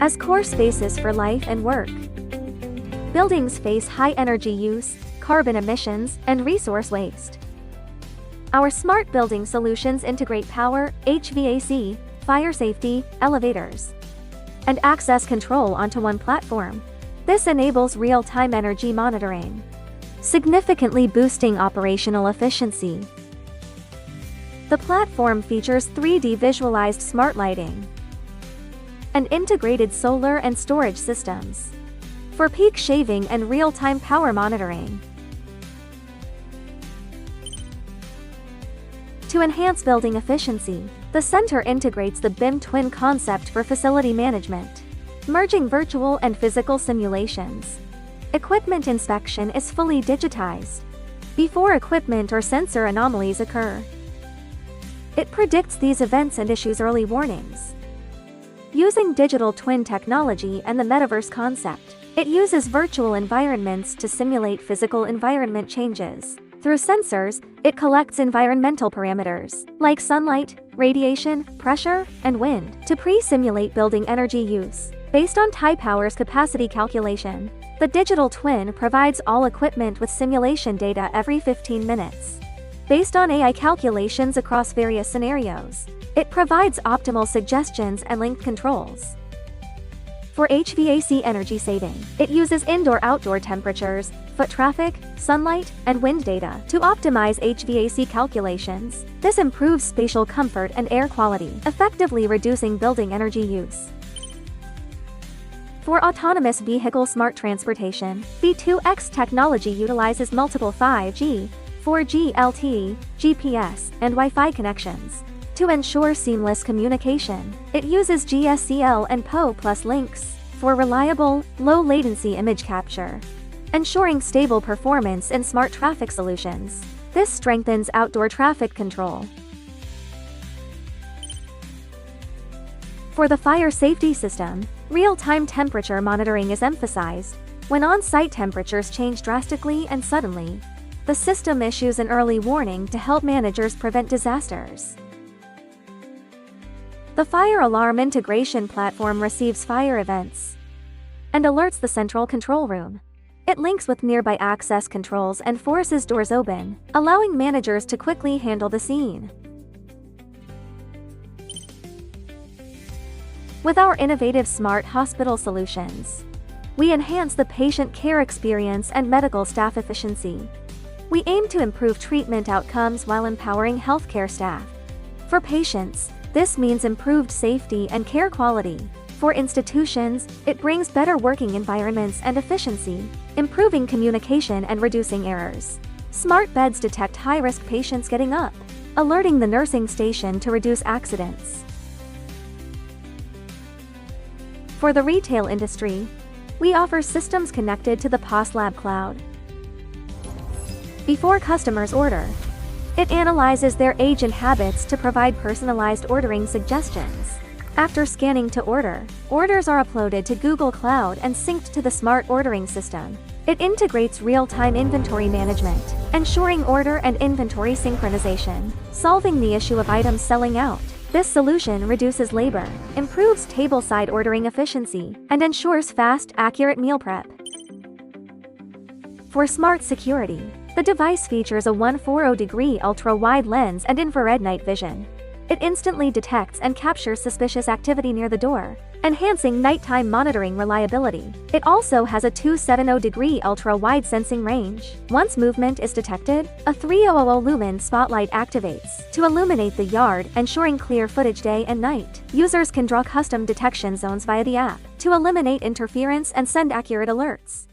as core spaces for life and work. Buildings face high energy use, carbon emissions, and resource waste. Our smart building solutions integrate power, HVAC, fire safety, elevators, and access control onto one platform. This enables real-time energy monitoring, significantly boosting operational efficiency. The platform features 3D visualized smart lighting and integrated solar and storage systems for peak shaving and real-time power monitoring. To enhance building efficiency, the center integrates the BIM twin concept for facility management, merging virtual and physical simulations. Equipment inspection is fully digitized before equipment or sensor anomalies occur. It predicts these events and issues early warnings. Using digital twin technology and the metaverse concept, it uses virtual environments to simulate physical environment changes. Through sensors, it collects environmental parameters, like sunlight, radiation, pressure, and wind, to pre-simulate building energy use. Based on Taipower's capacity calculation, the digital twin provides all equipment with simulation data every 15 minutes. Based on AI calculations across various scenarios, it provides optimal suggestions and linked controls. For HVAC energy saving, it uses indoor-outdoor temperatures, foot traffic, sunlight, and wind data to optimize HVAC calculations. This improves spatial comfort and air quality, effectively reducing building energy use. For autonomous vehicle smart transportation, V2X technology utilizes multiple 5G, 4G LTE, GPS, and Wi-Fi connections. To ensure seamless communication, it uses GSCL and PO+ links for reliable, low-latency image capture, ensuring stable performance in smart traffic solutions. This strengthens outdoor traffic control. For the fire safety system, real-time temperature monitoring is emphasized. When on-site temperatures change drastically and suddenly, the system issues an early warning to help managers prevent disasters. The fire alarm integration platform receives fire events and alerts the central control room. It links with nearby access controls and forces doors open, allowing managers to quickly handle the scene. With our innovative smart hospital solutions, we enhance the patient care experience and medical staff efficiency. We aim to improve treatment outcomes while empowering healthcare staff. For patients, this means improved safety and care quality. For institutions, it brings better working environments and efficiency, improving communication and reducing errors. Smart beds detect high-risk patients getting up, alerting the nursing station to reduce accidents. For the retail industry, we offer systems connected to the POS Lab cloud. Before customers order, it analyzes their age and habits to provide personalized ordering suggestions. After scanning to order, orders are uploaded to Google Cloud and synced to the smart ordering system. It integrates real-time inventory management, ensuring order and inventory synchronization, solving the issue of items selling out. This solution reduces labor, improves table-side ordering efficiency, and ensures fast, accurate meal prep. For smart security, the device features a 140-degree ultra-wide lens and infrared night vision. It instantly detects and captures suspicious activity near the door, enhancing nighttime monitoring reliability. It also has a 270-degree ultra-wide sensing range. Once movement is detected, a 3000 lumen spotlight activates to illuminate the yard, ensuring clear footage day and night. Users can draw custom detection zones via the app to eliminate interference and send accurate alerts.